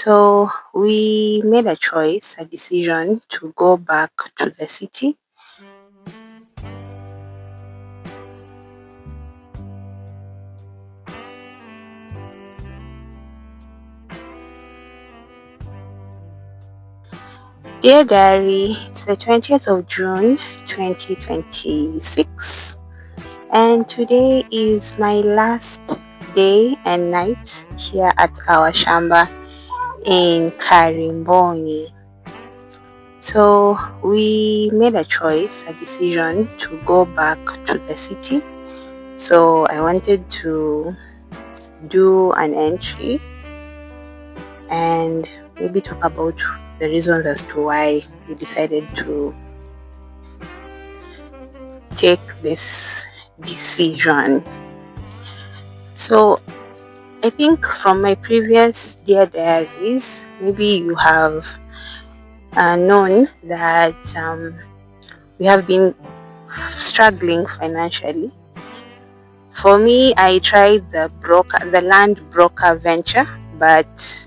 So we made a choice, a decision to go back to the city. Dear Diary, it's the 20th of June 2026, and today is my last day and night here at our shamba in Karimbongi. So we made a choice, a decision to go back to the city. So I wanted to do an entry and maybe talk about the reasons as to why we decided to take this decision. So I think from my previous Dear Diaries, maybe you have known that we have been struggling financially. For me, I tried the land broker venture, but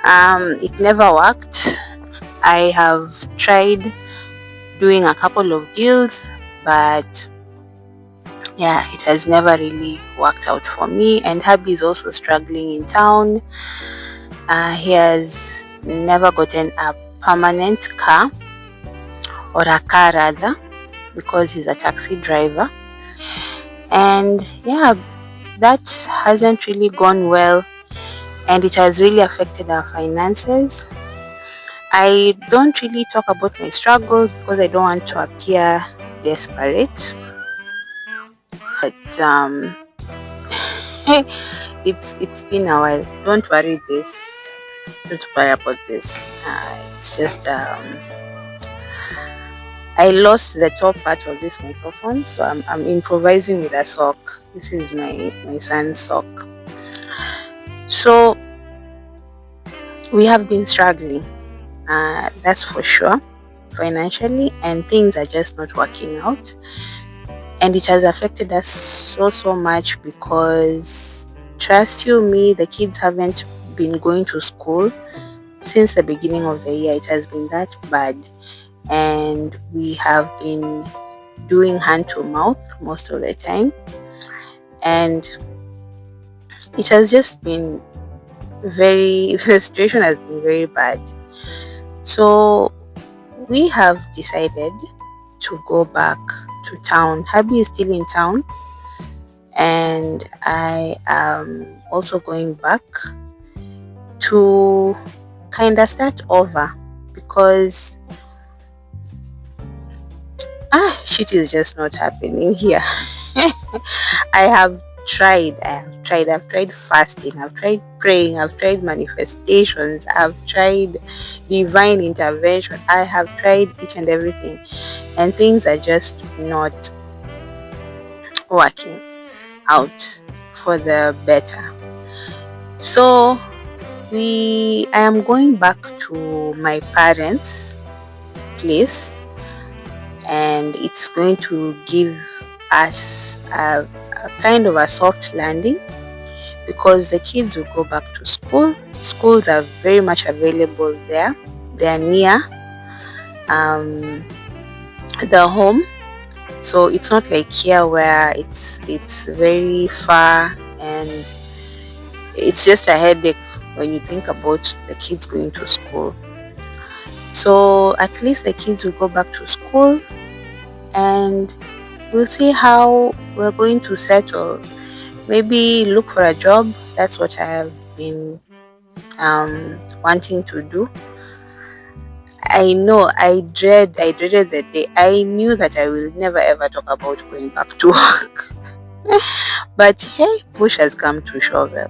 it never worked. I have tried doing a couple of deals, but yeah, it has never really worked out for me. And hubby is also struggling in town. He has never gotten a permanent car, or a car rather, because he's a taxi driver. And yeah, that hasn't really gone well, and it has really affected our finances. I don't really talk about my struggles because I don't want to appear desperate, but it's been a while. Don't worry about this. It's just I lost the top part of this microphone, so I'm improvising with a sock. This is my son's sock. So we have been struggling, that's for sure, financially, and things are just not working out. And it has affected us so much because, trust you me, the kids haven't been going to school since the beginning of the year. It has been that bad, and we have been doing hand to mouth most of the time, and it has just been the situation has been very bad. So we have decided to go back to town. Hubby is still in town, and I am also going back to kind of start over because shit is just not happening here. I've tried fasting, I've tried praying, I've tried manifestations, I've tried divine intervention, I have tried each and everything, and things are just not working out for the better. So I am going back to my parents' place, and it's going to give us a kind of a soft landing because the kids will go back to school. Schools are very much available there. They are near the home, so it's not like here where it's very far and it's just a headache when you think about the kids going to school. So at least the kids will go back to school, and we'll see how we're going to settle. Maybe look for a job. That's what I have been wanting to do. I know I dreaded the day. I knew that I will never ever talk about going back to work. But hey, push has come to shovel.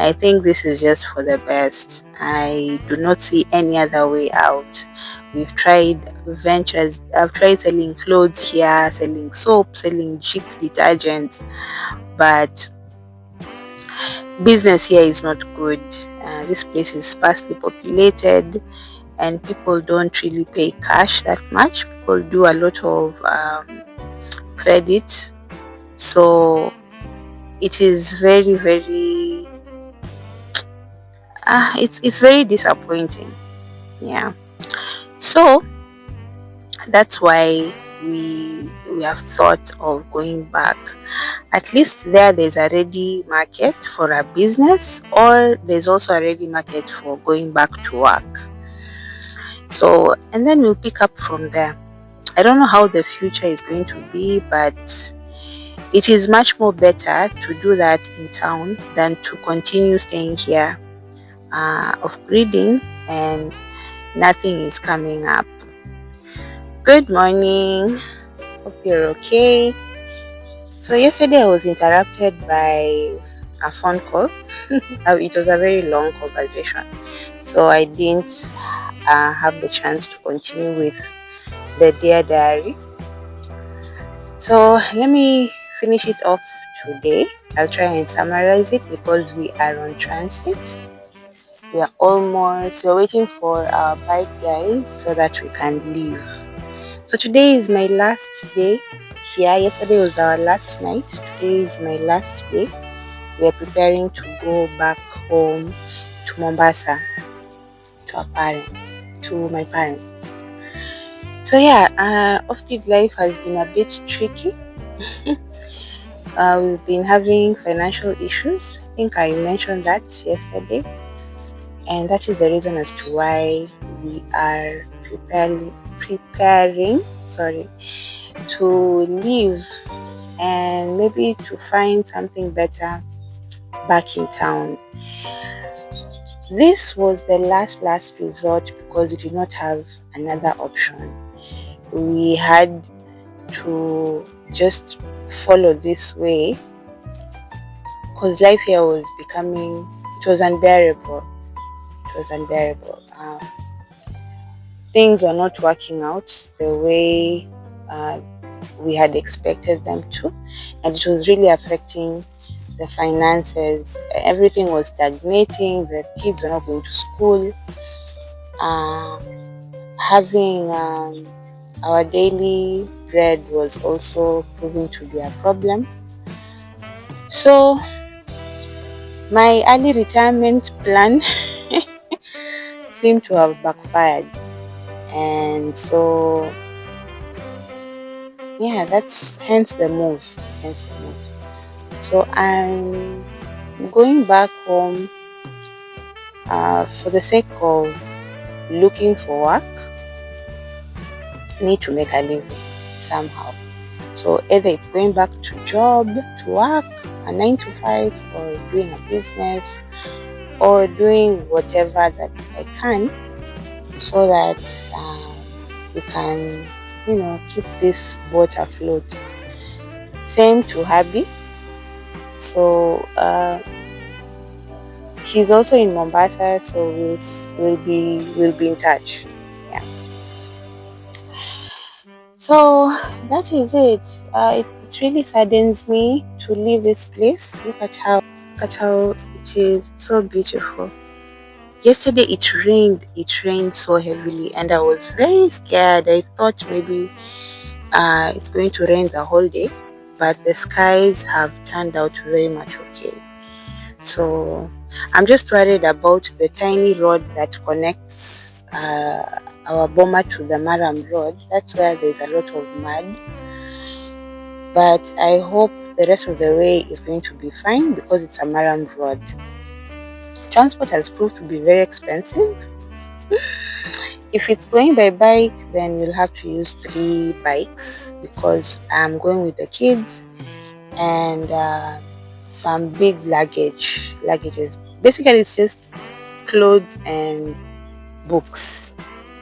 I think this is just for the best. I do not see any other way out. We've tried ventures. I've tried selling clothes here, selling soap, selling Jik detergents, but business here is not good. This place is sparsely populated, and people don't really pay cash that much. People do a lot of credit, so it is very it's very disappointing. Yeah. So that's why we have thought of going back. At least there's a ready market for a business, or there's also a ready market for going back to work. So, and then we'll pick up from there. I don't know how the future is going to be, but it is much more better to do that in town than to continue staying here, of breeding, and nothing is coming up. Good morning. Hope you're okay. So yesterday I was interrupted by a phone call. It was a very long conversation, so I didn't have the chance to continue with the Dear Diary. So let me finish it off today. I'll try and summarize it because we are on transit. We're waiting for our bike guys so that we can leave. So today is my last day here. Yesterday was our last night. Today is my last day. We're preparing to go back home to Mombasa, to my parents. So yeah, off-grid life has been a bit tricky. We've been having financial issues. I think I mentioned that yesterday, and that is the reason as to why we are preparing to leave and maybe to find something better back in town. This was the last resort because we did not have another option. We had to just follow this way because life here was unbearable. Things were not working out the way we had expected them to, and it was really affecting the finances. Everything was stagnating. The kids were not going to school. Having our daily bread was also proving to be a problem. So my early retirement plan seemed to have backfired, and so yeah, that's hence the move. So I'm going back home for the sake of looking for work. I need to make a living somehow. So either it's going back to work, a 9 to 5, or doing a business, or doing whatever that I can so that we can, keep this boat afloat. Same to hubby. So he's also in Mombasa, so we'll be in touch. Yeah. So that is it. It really saddens me to leave this place. Look at how it is so beautiful. Yesterday it rained so heavily, and I was very scared. I thought maybe it's going to rain the whole day, but the skies have turned out very much okay. So I'm just worried about the tiny road that connects our boma to the Maram road. That's where there's a lot of mud, but I hope the rest of the way is going to be fine because it's a Maram road. Transport has proved to be very expensive. If it's going by bike, then we'll have to use 3 bikes because I'm going with the kids and some big luggages. Basically, it's just clothes and books.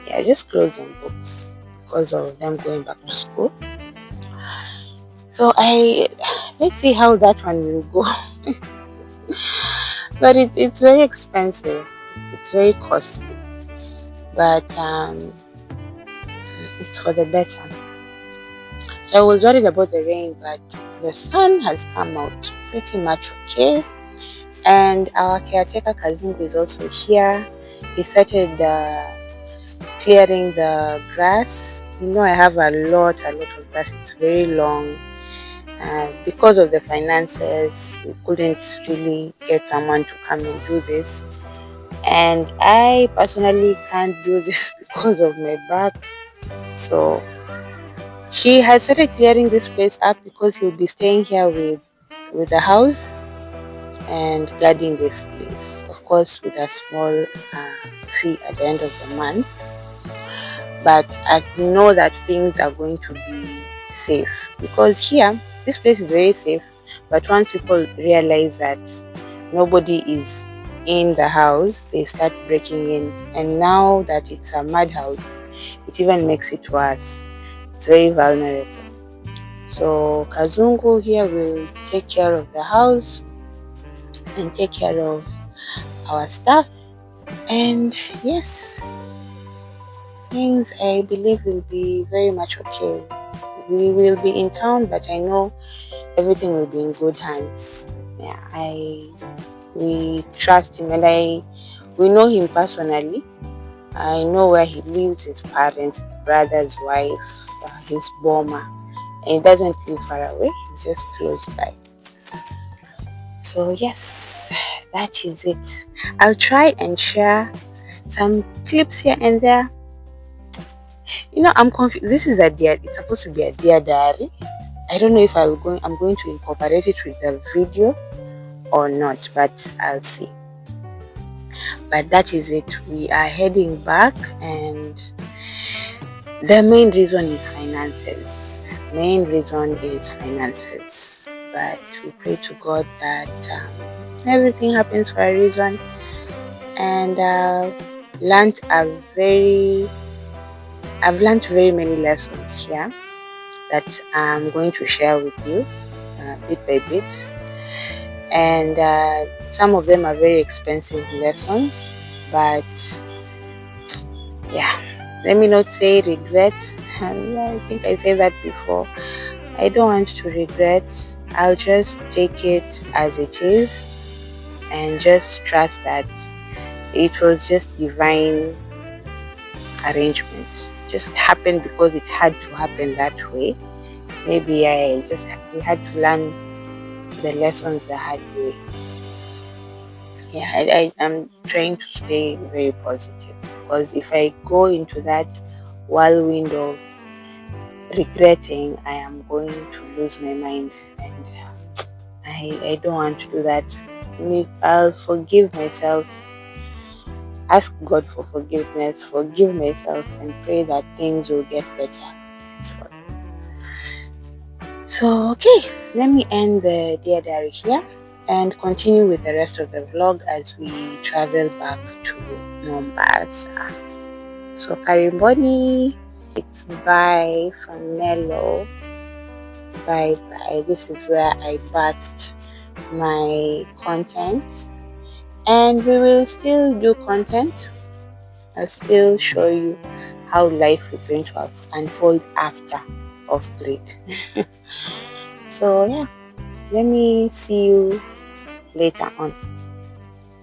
Yeah, just clothes and books because of them going back to school. So let's see how that one will go. But it's very expensive. It's very costly. But it's for the better. So I was worried about the rain, but the sun has come out pretty much okay. And our caretaker Kazungu is also here. He started clearing the grass. I have a lot of grass. It's very long. Because of the finances, we couldn't really get someone to come and do this. and I personally can't do this because of my back. So he has started clearing this place up because he'll be staying here with the house and guarding this place, of course with a small fee at the end of the month. But I know that things are going to be safe because here this place is very safe. But once people realize that nobody is in the house, they start breaking in, and now that it's a mud house, it even makes it worse. It's very vulnerable. So Kazungu here will take care of the house and take care of our stuff. And yes, things I believe will be very much okay. We will be in town, but I know everything will be in good hands. Yeah, we trust him, and we know him personally. I know where he lives, his parents, his brother's wife, his boma, and he doesn't live far away. He's just close by. So yes, that is it. I'll try and share some clips here and there. I'm confused. This is it's supposed to be a dear diary. I don't know if I'm going to incorporate it with the video or not, but I'll see. But that is it. We are heading back, and the main reason is finances. But we pray to God that everything happens for a reason, and I've learned very many lessons here that I'm going to share with you bit by bit, and some of them are very expensive lessons, but yeah, let me not say regret. I think I said that before. I don't want to regret. I'll just take it as it is and just trust that it was just divine arrangement. It just happened because it had to happen that way. Maybe we had to learn the lessons the hard way. Yeah, I'm trying to stay very positive, because if I go into that whirlwind of regretting, I am going to lose my mind, and I don't want to do that. I'll forgive myself, ask God for forgiveness, forgive myself, and pray that things will get better. That's what. So okay, let me end the dear diary here and continue with the rest of the vlog as we travel back to Mombasa. So Kariboni, it's bye from Mellow. Bye. This is where I batched my content, and we will still do content. I'll still show you how life is going to unfold after off-grid. So yeah, let me see you later on.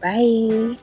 Bye.